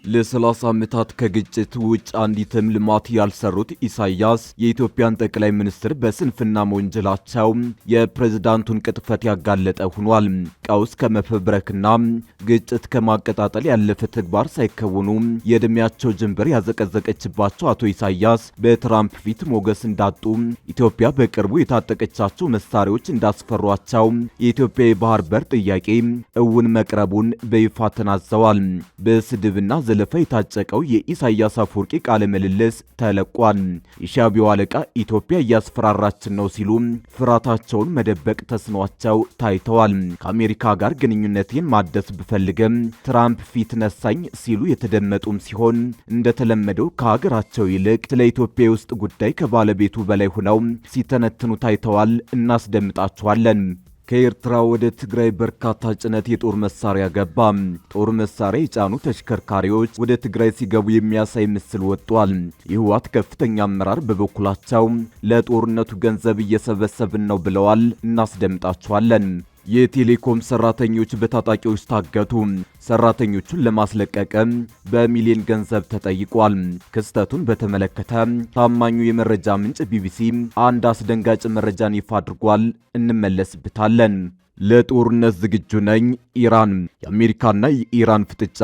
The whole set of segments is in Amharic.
ለ30 ዓመታት ከግጭት ውጭ አንዲትም ልማት ያልሰሩት ኢሳያስ የኢትዮጵያን ጠቅላይ ሚኒስትር በስንፍና መወንጀላቸው የፕሬዝዳንቱን ቅጥፈት ያጋለጠ ሆኗል። ቀውስ ከመፈብረክና ግጭት ከማቀጣጠል ያለፈ ተግባር ሳይከውኑ የእድሜያቸው ጅንበር ያዘቀዘቀችባቸው አቶ ኢሳያስ በትራምፕ ፊት ሞገስ እንዳጡ፣ ኢትዮጵያ በቅርቡ የታጠቀቻቸው መሳሪያዎች እንዳስፈሯቸው፣ የኢትዮጵያ የባህር በር ጥያቄ እውን መቅረቡን በይፋ ተናዘዋል። በስድብና ዘለፋ የታጨቀው የኢሳያስ አፈወርቂ ቃለ ምልልስ ተለቋል። የሻዕቢያው አለቃ ኢትዮጵያ እያስፈራራችን ነው ሲሉ ፍርሃታቸውን መደበቅ ተስኗቸው ታይተዋል። ከአሜሪካ ጋር ግንኙነቴን ማደስ ብፈልግም ትራምፕ ፊት ነሳኝ ሲሉ የተደመጡም ሲሆን እንደተለመደው ከሀገራቸው ይልቅ ስለ ኢትዮጵያ የውስጥ ጉዳይ ከባለቤቱ በላይ ሆነው ሲተነትኑ ታይተዋል። እናስደምጣቸዋለን። ከኤርትራ ወደ ትግራይ በርካታ ጭነት የጦር መሳሪያ ገባ። ጦር መሳሪያ የጫኑ ተሽከርካሪዎች ወደ ትግራይ ሲገቡ የሚያሳይ ምስል ወጥቷል። የህወሓት ከፍተኛ አመራር በበኩላቸው ለጦርነቱ ገንዘብ እየሰበሰብን ነው ብለዋል። እናስደምጣቸዋለን። የቴሌኮም ሰራተኞች በታጣቂዎች ታገቱ። ሰራተኞቹን ለማስለቀቅ በሚሊዮን ገንዘብ ተጠይቋል። ክስተቱን በተመለከተ ታማኙ የመረጃ ምንጭ ቢቢሲ አንድ አስደንጋጭ መረጃን ይፋ አድርጓል። እንመለስበታለን። ለጦርነት ዝግጁ ነኝ ኢራን። የአሜሪካና የኢራን ፍጥጫ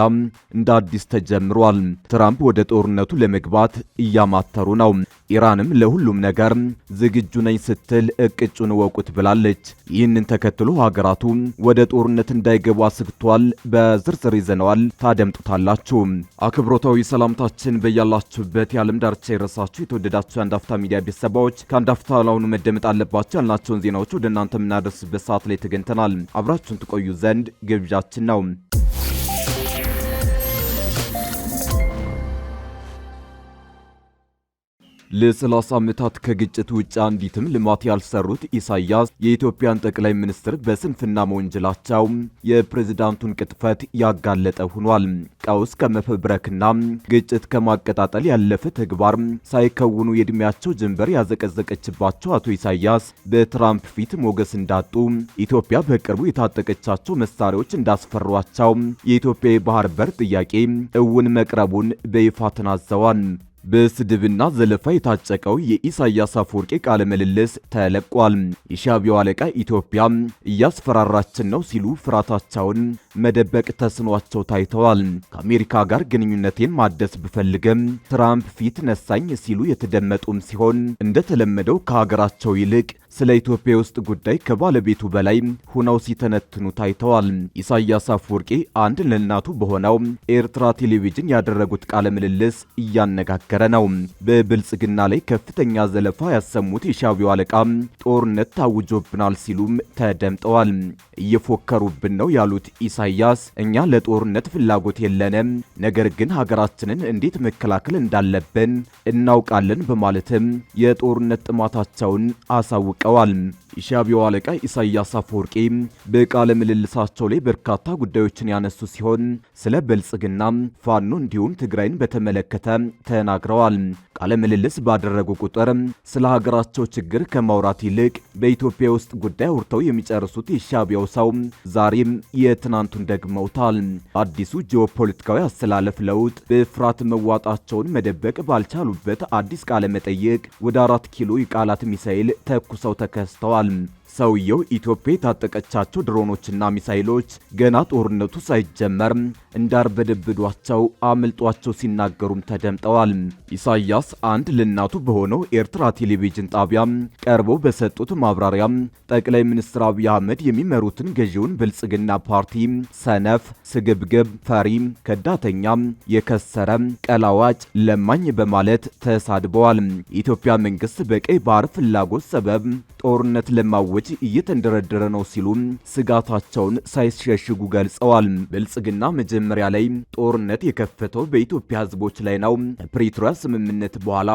እንደ አዲስ ተጀምሯል። ትራምፕ ወደ ጦርነቱ ለመግባት እያማተሩ ነው። ኢራንም ለሁሉም ነገር ዝግጁ ነኝ ስትል እቅጩን ወቁት ብላለች። ይህንን ተከትሎ ሀገራቱ ወደ ጦርነት እንዳይገቡ አስግቷል። በዝርዝር ይዘነዋል፣ ታደምጡታላችሁ። አክብሮታዊ ሰላምታችን በያላችሁበት የዓለም ዳርቻ የረሳችሁ የተወደዳችሁ የአንድ አፍታ ሚዲያ ቤተሰቦች ከአንድ አፍታ ላሁኑ መደመጥ አለባቸው ያልናቸውን ዜናዎች ወደ እናንተ የምናደርስበት ሰዓት ላይ ተገኝተናል። አብራችሁን ትቆዩ ዘንድ ግብዣችን ነው። ለ30 ዓመታት ከግጭት ውጭ አንዲትም ልማት ያልሰሩት ኢሳያስ የኢትዮጵያን ጠቅላይ ሚኒስትር በስንፍና መወንጀላቸው የፕሬዝዳንቱን ቅጥፈት ያጋለጠ ሆኗል። ቀውስ ከመፈብረክና ግጭት ከማቀጣጠል ያለፈ ተግባር ሳይከውኑ የእድሜያቸው ጅንበር ያዘቀዘቀችባቸው አቶ ኢሳያስ በትራምፕ ፊት ሞገስ እንዳጡ፣ ኢትዮጵያ በቅርቡ የታጠቀቻቸው መሳሪያዎች እንዳስፈሯቸው፣ የኢትዮጵያ የባህር በር ጥያቄ እውን መቅረቡን በይፋ ተናዘዋል። በስድብና ዘለፋ የታጨቀው የኢሳያስ አፈወርቂ ቃለ ምልልስ ተለቋል። የሻዕቢያው አለቃ ኢትዮጵያ እያስፈራራችን ነው ሲሉ ፍርሃታቸውን መደበቅ ተስኗቸው ታይተዋል። ከአሜሪካ ጋር ግንኙነቴን ማደስ ብፈልግም ትራምፕ ፊት ነሳኝ ሲሉ የተደመጡም ሲሆን እንደተለመደው ከሀገራቸው ይልቅ ስለ ኢትዮጵያ ውስጥ ጉዳይ ከባለቤቱ በላይ ሆነው ሲተነትኑ ታይተዋል። ኢሳያስ አፈወርቂ አንድ ለእናቱ በሆነው ኤርትራ ቴሌቪዥን ያደረጉት ቃለ ምልልስ እያነጋገረ ነው። በብልጽግና ላይ ከፍተኛ ዘለፋ ያሰሙት የሻዕቢያው አለቃ ጦርነት ታውጆብናል ሲሉም ተደምጠዋል። እየፎከሩብን ነው ያሉት ኢሳያስ እኛ ለጦርነት ፍላጎት የለንም፣ ነገር ግን ሀገራችንን እንዴት መከላከል እንዳለብን እናውቃለን በማለትም የጦርነት ጥማታቸውን አሳውቀዋል። የሻዕቢያው አለቃ ኢሳያስ አፈወርቂ በቃለ ምልልሳቸው ላይ በርካታ ጉዳዮችን ያነሱ ሲሆን ስለ ብልጽግና፣ ፋኖ እንዲሁም ትግራይን በተመለከተ ተናግረዋል። ቃለ ምልልስ ባደረጉ ቁጥር ስለ ሀገራቸው ችግር ከማውራት ይልቅ በኢትዮጵያ ውስጥ ጉዳይ አውርተው የሚጨርሱት የሻዕቢያው ሰው ዛሬም የትናንቱን ደግመውታል። አዲሱ ጂኦፖለቲካዊ አስተላለፍ ለውጥ በፍርሃት መዋጣቸውን መደበቅ ባልቻሉበት አዲስ ቃለ መጠይቅ ወደ 4 ኪሎ የቃላት ሚሳኤል ተኩሰው ተከስተዋል። ሰውየው ኢትዮጵያ የታጠቀቻቸው ድሮኖችና ሚሳይሎች ገና ጦርነቱ ሳይጀመር እንዳርበደብዷቸው አምልጧቸው ሲናገሩም ተደምጠዋል። ኢሳያስ አንድ ለእናቱ በሆነው ኤርትራ ቴሌቪዥን ጣቢያ ቀርበው በሰጡት ማብራሪያ ጠቅላይ ሚኒስትር አብይ አህመድ የሚመሩትን ገዢውን ብልጽግና ፓርቲ ሰነፍ፣ ስግብግብ፣ ፈሪ፣ ከዳተኛ፣ የከሰረ፣ ቀላዋጭ፣ ለማኝ በማለት ተሳድበዋል። የኢትዮጵያ መንግስት በቀይ ባህር ፍላጎት ሰበብ ጦርነት ለማወጅ እየተንደረደረ ነው ሲሉ ስጋታቸውን ሳይሸሽጉ ገልጸዋል። ብልጽግና መጀመሪያ ላይ ጦርነት የከፈተው በኢትዮጵያ ህዝቦች ላይ ነው። ከፕሪቶሪያ ስምምነት በኋላ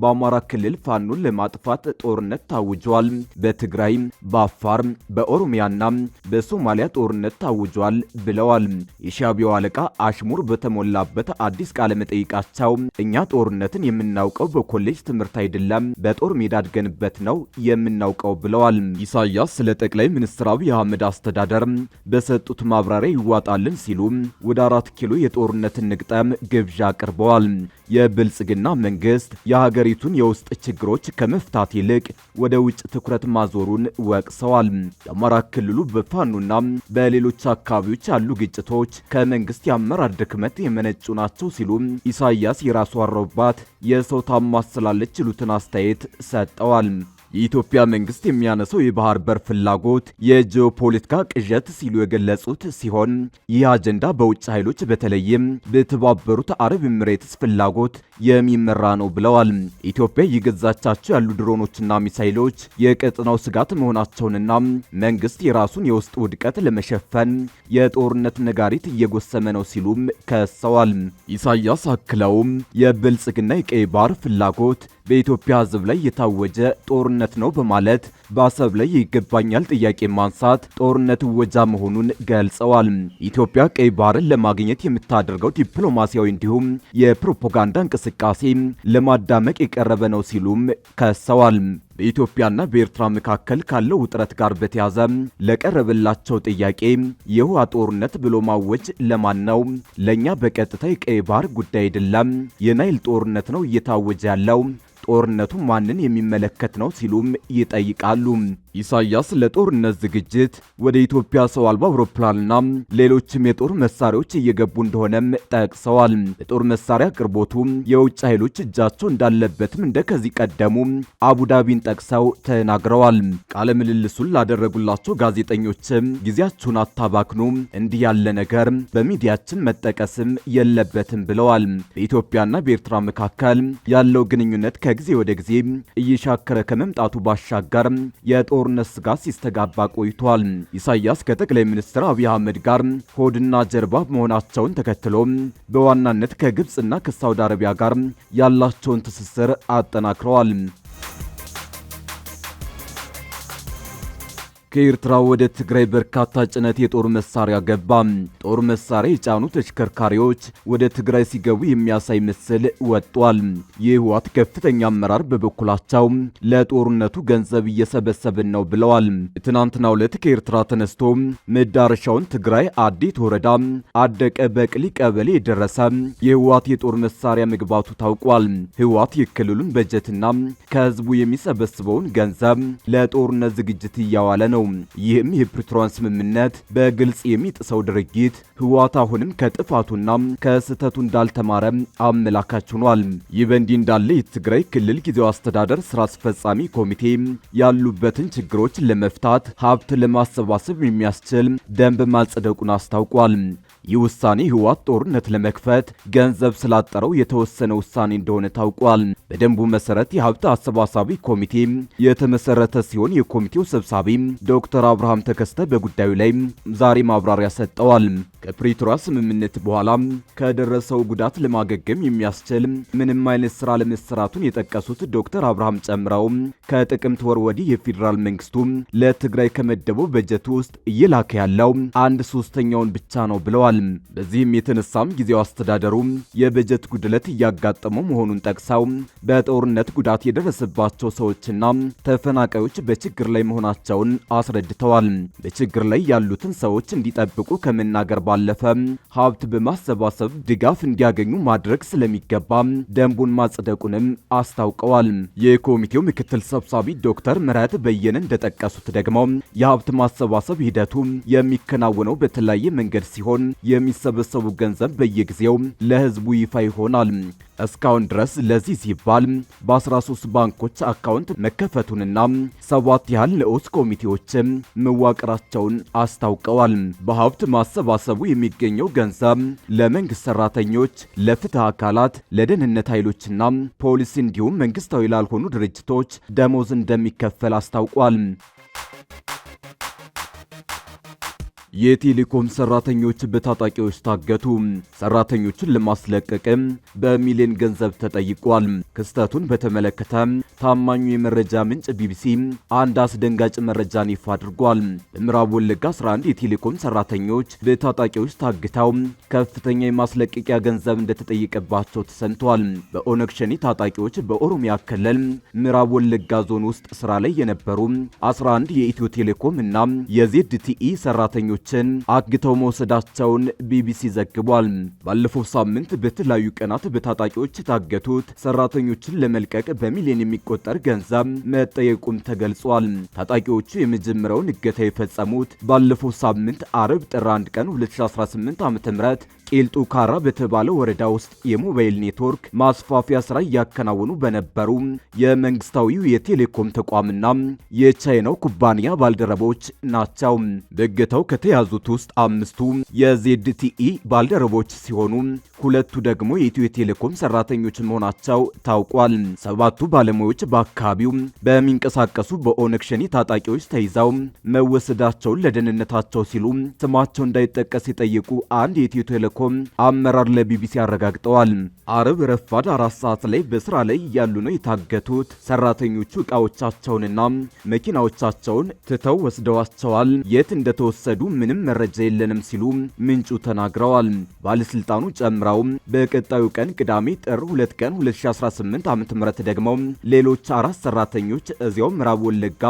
በአማራ ክልል ፋኖን ለማጥፋት ጦርነት ታውጇል። በትግራይ፣ በአፋር፣ በኦሮሚያና በሶማሊያ ጦርነት ታውጇል ብለዋል። የሻዕቢያው አለቃ አሽሙር በተሞላበት አዲስ ቃለ መጠይቃቸው እኛ ጦርነትን የምናውቀው በኮሌጅ ትምህርት አይደለም፣ በጦር ሜዳ አድገንበት ነው የምናውቀው ብለዋል። ኢሳያስ ስለ ጠቅላይ ሚኒስትር አብይ አህመድ አስተዳደር በሰጡት ማብራሪያ ይዋጣልን ሲሉ ወደ 4 ኪሎ የጦርነትን ንግጠም ግብዣ አቅርበዋል። የብልጽግና መንግስት የሀገሪቱን የውስጥ ችግሮች ከመፍታት ይልቅ ወደ ውጭ ትኩረት ማዞሩን ወቅሰዋል። የአማራ ክልሉ በፋኖና በሌሎች አካባቢዎች ያሉ ግጭቶች ከመንግስት የአመራር ድክመት የመነጩ ናቸው ሲሉ ኢሳያስ የራሱ አረባት የሰው ታማስላለች ይሉትን አስተያየት ሰጠዋል። የኢትዮጵያ መንግስት የሚያነሳው የባህር በር ፍላጎት የጂኦፖለቲካ ቅዠት ሲሉ የገለጹት ሲሆን ይህ አጀንዳ በውጭ ኃይሎች በተለይም በተባበሩት አረብ ኤሚሬትስ ፍላጎት የሚመራ ነው ብለዋል። ኢትዮጵያ እየገዛቻቸው ያሉ ድሮኖችና ሚሳይሎች የቀጠናው ስጋት መሆናቸውንና መንግስት የራሱን የውስጥ ውድቀት ለመሸፈን የጦርነት ነጋሪት እየጎሰመ ነው ሲሉም ከሰዋል። ኢሳያስ አክለውም የብልጽግና የቀይ ባህር ፍላጎት በኢትዮጵያ ሕዝብ ላይ የታወጀ ጦርነት ነው በማለት በአሰብ ላይ ይገባኛል ጥያቄ ማንሳት ጦርነት ወጃ መሆኑን ገልጸዋል። ኢትዮጵያ ቀይ ባህርን ለማግኘት የምታደርገው ዲፕሎማሲያዊ እንዲሁም የፕሮፓጋንዳ እንቅስቃሴ ለማዳመቅ የቀረበ ነው ሲሉም ከሰዋል። በኢትዮጵያና በኤርትራ መካከል ካለው ውጥረት ጋር በተያያዘ ለቀረበላቸው ጥያቄ የውሃ ጦርነት ብሎ ማወጅ ለማን ነው? ለኛ በቀጥታ የቀይ ባህር ጉዳይ አይደለም፣ የናይል ጦርነት ነው እየታወጀ ያለው። ጦርነቱ ማንን የሚመለከት ነው ሲሉም ይጠይቃሉ። ኢሳያስ ለጦርነት ዝግጅት ወደ ኢትዮጵያ ሰው አልባ አውሮፕላንና ሌሎችም የጦር መሳሪያዎች እየገቡ እንደሆነም ጠቅሰዋል። በጦር መሳሪያ አቅርቦቱ የውጭ ኃይሎች እጃቸው እንዳለበትም እንደከዚህ ቀደሙ አቡዳቢን ጠቅሰው ተናግረዋል። ቃለ ምልልሱን ላደረጉላቸው ጋዜጠኞችም ጊዜያችሁን አታባክኑ፣ እንዲህ ያለ ነገር በሚዲያችን መጠቀስም የለበትም ብለዋል። በኢትዮጵያና በኤርትራ መካከል ያለው ግንኙነት ከጊዜ ወደ ጊዜ እየሻከረ ከመምጣቱ ባሻገር የጦርነት ስጋት ሲስተጋባ ቆይቷል። ኢሳያስ ከጠቅላይ ሚኒስትር አብይ አህመድ ጋር ሆድና ጀርባ መሆናቸውን ተከትሎ በዋናነት ከግብፅና ከሳውዲ አረቢያ ጋር ያላቸውን ትስስር አጠናክረዋል። ከኤርትራ ወደ ትግራይ በርካታ ጭነት የጦር መሳሪያ ገባ። ጦር መሳሪያ የጫኑ ተሽከርካሪዎች ወደ ትግራይ ሲገቡ የሚያሳይ ምስል ወጥቷል። የህወሓት ከፍተኛ አመራር በበኩላቸው ለጦርነቱ ገንዘብ እየሰበሰብን ነው ብለዋል። ትናንትናው ዕለት ከኤርትራ ተነስቶ መዳረሻውን ትግራይ አዴት ወረዳ አደቀ በቅሊ ቀበሌ የደረሰ የህወሓት የጦር መሳሪያ መግባቱ ታውቋል። ህወሓት የክልሉን በጀትና ከህዝቡ የሚሰበስበውን ገንዘብ ለጦርነት ዝግጅት እያዋለ ነው። ይህም የፕሪቶሪያን ስምምነት በግልጽ የሚጥሰው ድርጊት ህወሓት አሁንም ከጥፋቱና ከስህተቱ እንዳልተማረ አመላካች ሆኗል። ይህ በእንዲህ እንዳለ የትግራይ ክልል ጊዜያዊ አስተዳደር ስራ አስፈጻሚ ኮሚቴ ያሉበትን ችግሮች ለመፍታት ሀብት ለማሰባሰብ የሚያስችል ደንብ ማጽደቁን አስታውቋል። ይህ ውሳኔ ህወሓት ጦርነት ለመክፈት ገንዘብ ስላጠረው የተወሰነ ውሳኔ እንደሆነ ታውቋል። በደንቡ መሰረት የሀብት አሰባሳቢ ኮሚቴ የተመሰረተ ሲሆን የኮሚቴው ሰብሳቢ ዶክተር አብርሃም ተከስተ በጉዳዩ ላይ ዛሬ ማብራሪያ ሰጠዋል። ከፕሪቶሪያ ስምምነት በኋላ ከደረሰው ጉዳት ለማገገም የሚያስችል ምንም አይነት ስራ ለመሰራቱን የጠቀሱት ዶክተር አብርሃም ጨምረው ከጥቅምት ወር ወዲህ የፌዴራል መንግስቱ ለትግራይ ከመደበው በጀት ውስጥ እየላከ ያለው 1/3ኛውን ብቻ ነው ብለዋል። በዚህም የተነሳም ጊዜያዊ አስተዳደሩ የበጀት ጉድለት እያጋጠመው መሆኑን ጠቅሰው በጦርነት ጉዳት የደረሰባቸው ሰዎችና ተፈናቃዮች በችግር ላይ መሆናቸውን አስረድተዋል። በችግር ላይ ያሉትን ሰዎች እንዲጠብቁ ከመናገር ባለፈ ሀብት በማሰባሰብ ድጋፍ እንዲያገኙ ማድረግ ስለሚገባ ደንቡን ማጽደቁንም አስታውቀዋል። የኮሚቴው ምክትል ሰብሳቢ ዶክተር ምህረት በየነ እንደጠቀሱት ደግሞ የሀብት ማሰባሰብ ሂደቱ የሚከናወነው በተለያየ መንገድ ሲሆን የሚሰበሰቡ ገንዘብ በየጊዜው ለህዝቡ ይፋ ይሆናል። እስካሁን ድረስ ለዚህ ሲባል በ13 ባንኮች አካውንት መከፈቱንና 7 ያህል ንዑስ ኮሚቴዎች መዋቅራቸውን አስታውቀዋል። በሀብት ማሰባሰቡ የሚገኘው ገንዘብ ለመንግስት ሰራተኞች፣ ለፍትህ አካላት፣ ለደህንነት ኃይሎችና ፖሊስ እንዲሁም መንግስታዊ ላልሆኑ ድርጅቶች ደሞዝ እንደሚከፈል አስታውቋል። የቴሌኮም ሰራተኞች በታጣቂዎች ታገቱ። ሰራተኞቹን ለማስለቀቅም በሚሊዮን ገንዘብ ተጠይቋል። ክስተቱን በተመለከተ ታማኙ የመረጃ ምንጭ ቢቢሲ አንድ አስደንጋጭ መረጃን ይፋ አድርጓል። በምዕራብ ወለጋ 11 የቴሌኮም ሰራተኞች በታጣቂዎች ታግተው ከፍተኛ የማስለቀቂያ ገንዘብ እንደተጠየቀባቸው ተሰምቷል። በኦነግ ሸኔ ታጣቂዎች በኦሮሚያ ክልል ምዕራብ ወለጋ ዞን ውስጥ ስራ ላይ የነበሩ 11 የኢትዮ ቴሌኮም እና የዜድቲኢ ሰራተኞችን አግተው መውሰዳቸውን ቢቢሲ ዘግቧል። ባለፈው ሳምንት በተለያዩ ቀናት በታጣቂዎች የታገቱት ሰራተኞችን ለመልቀቅ በሚሊዮን የሚቆጠር ገንዘብ መጠየቁም ተገልጿል። ታጣቂዎቹ የመጀመሪያውን እገታ የፈጸሙት ባለፈው ሳምንት አርብ ጥር 1 ቀን 2018 ዓ.ም ቄልጡ ካራ በተባለ ወረዳ ውስጥ የሞባይል ኔትወርክ ማስፋፊያ ስራ እያከናወኑ በነበሩ የመንግስታዊው የቴሌኮም ተቋምና የቻይናው ኩባንያ ባልደረቦች ናቸው። በእገታው ከተያዙት ውስጥ 5ቱ የዜድቲኢ ባልደረቦች ሲሆኑ 2ቱ ደግሞ የኢትዮ ቴሌኮም ሰራተኞች መሆናቸው ታውቋል። 7ቱ ባለሙያዎች በአካባቢው በሚንቀሳቀሱ በኦነግ ሸኔ ታጣቂዎች ተይዘው መወሰዳቸውን ለደህንነታቸው ሲሉ ስማቸው እንዳይጠቀስ የጠየቁ አንድ የኢትዮ ቴሌኮም አመራር ለቢቢሲ አረጋግጠዋል። አርብ ረፋድ 4 ሰዓት ላይ በስራ ላይ ያሉ ነው የታገቱት ሰራተኞቹ ዕቃዎቻቸውንና መኪናዎቻቸውን ትተው ወስደዋቸዋል። የት እንደተወሰዱ ምንም መረጃ የለንም ሲሉ ምንጩ ተናግረዋል። ባለስልጣኑ ጨምረው በቀጣዩ ቀን ቅዳሜ ጥር 2 ቀን 2018 ዓ.ም ደግሞ ሌሎች 4 ሰራተኞች እዚያው ምዕራብ ወለጋ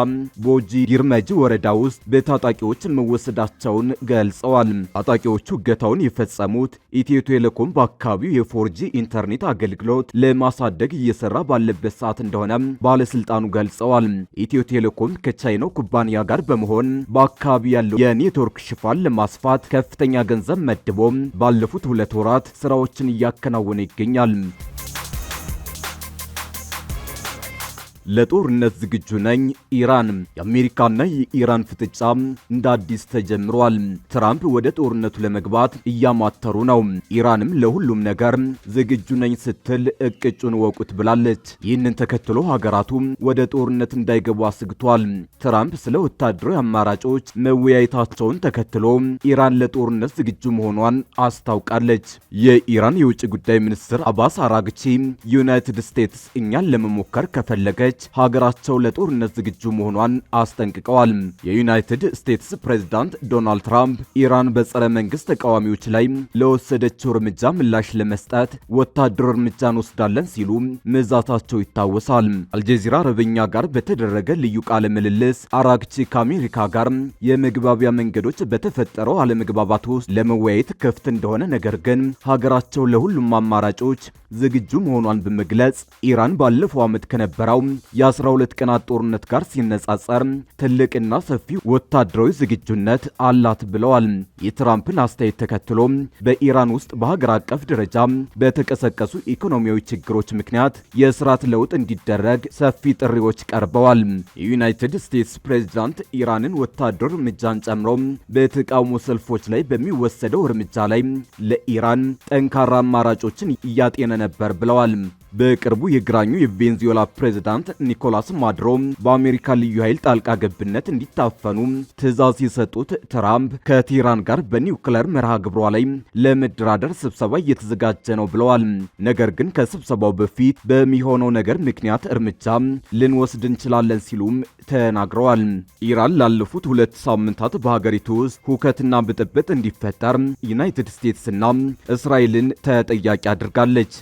ቦጂ ዲርመጂ ወረዳ ውስጥ በታጣቂዎች መወሰዳቸውን ገልጸዋል። ታጣቂዎቹ እገታውን የፈጸሙት ኢትዮ ቴሌኮም በአካባቢው የፎርጂ ኢንተርኔት አገልግሎት ለማሳደግ እየሰራ ባለበት ሰዓት እንደሆነ ባለስልጣኑ ገልጸዋል። ኢትዮ ቴሌኮም ከቻይናው ኩባንያ ጋር በመሆን በአካባቢ ያለው የኔትወርክ ሽፋን ለማስፋት ከፍተኛ ገንዘብ መድቦ ባለፉት 2 ወራት ስራዎችን እያከናወነ ይገኛል። ለጦርነት ዝግጁ ነኝ ኢራን። የአሜሪካና የኢራን ፍጥጫ እንደ አዲስ ተጀምሯል። ትራምፕ ወደ ጦርነቱ ለመግባት እያማተሩ ነው። ኢራንም ለሁሉም ነገር ዝግጁ ነኝ ስትል እቅጩን ወቁት ብላለች። ይህንን ተከትሎ ሀገራቱ ወደ ጦርነት እንዳይገቡ አስግቷል። ትራምፕ ስለ ወታደራዊ አማራጮች መወያየታቸውን ተከትሎ ኢራን ለጦርነት ዝግጁ መሆኗን አስታውቃለች። የኢራን የውጭ ጉዳይ ሚኒስትር አባስ አራግቺ ዩናይትድ ስቴትስ እኛን ለመሞከር ከፈለገች ሀገራቸው ለጦርነት ዝግጁ መሆኗን አስጠንቅቀዋል። የዩናይትድ ስቴትስ ፕሬዝዳንት ዶናልድ ትራምፕ ኢራን በጸረ መንግስት ተቃዋሚዎች ላይ ለወሰደችው እርምጃ ምላሽ ለመስጠት ወታደራዊ እርምጃ እንወስዳለን ሲሉ መዛታቸው ይታወሳል። አልጀዚራ አረብኛ ጋር በተደረገ ልዩ ቃለ ምልልስ አራግቺ ከአሜሪካ ጋር የመግባቢያ መንገዶች በተፈጠረው አለመግባባት ውስጥ ለመወያየት ክፍት እንደሆነ፣ ነገር ግን ሀገራቸው ለሁሉም አማራጮች ዝግጁ መሆኗን በመግለጽ ኢራን ባለፈው ዓመት ከነበረው የ12 ቀናት ጦርነት ጋር ሲነጻጸር ትልቅና ሰፊ ወታደራዊ ዝግጁነት አላት ብለዋል። የትራምፕን አስተያየት ተከትሎ በኢራን ውስጥ በሀገር አቀፍ ደረጃ በተቀሰቀሱ ኢኮኖሚያዊ ችግሮች ምክንያት የስርዓት ለውጥ እንዲደረግ ሰፊ ጥሪዎች ቀርበዋል። የዩናይትድ ስቴትስ ፕሬዝዳንት ኢራንን ወታደራዊ እርምጃን ጨምሮ በተቃውሞ ሰልፎች ላይ በሚወሰደው እርምጃ ላይ ለኢራን ጠንካራ አማራጮችን እያጤነ ነበር ብለዋል። በቅርቡ የግራኙ የቬንዙዌላ ፕሬዝዳንት ኒኮላስ ማዱሮ በአሜሪካ ልዩ ኃይል ጣልቃ ገብነት እንዲታፈኑ ትዕዛዝ የሰጡት ትራምፕ ከቴህራን ጋር በኒውክሌር መርሃ ግብሯ ላይ ለመደራደር ስብሰባ እየተዘጋጀ ነው ብለዋል። ነገር ግን ከስብሰባው በፊት በሚሆነው ነገር ምክንያት እርምጃ ልንወስድ እንችላለን ሲሉም ተናግረዋል። ኢራን ላለፉት 2 ሳምንታት በሀገሪቱ ውስጥ ሁከትና ብጥብጥ እንዲፈጠር ዩናይትድ ስቴትስና እስራኤልን ተጠያቂ አድርጋለች።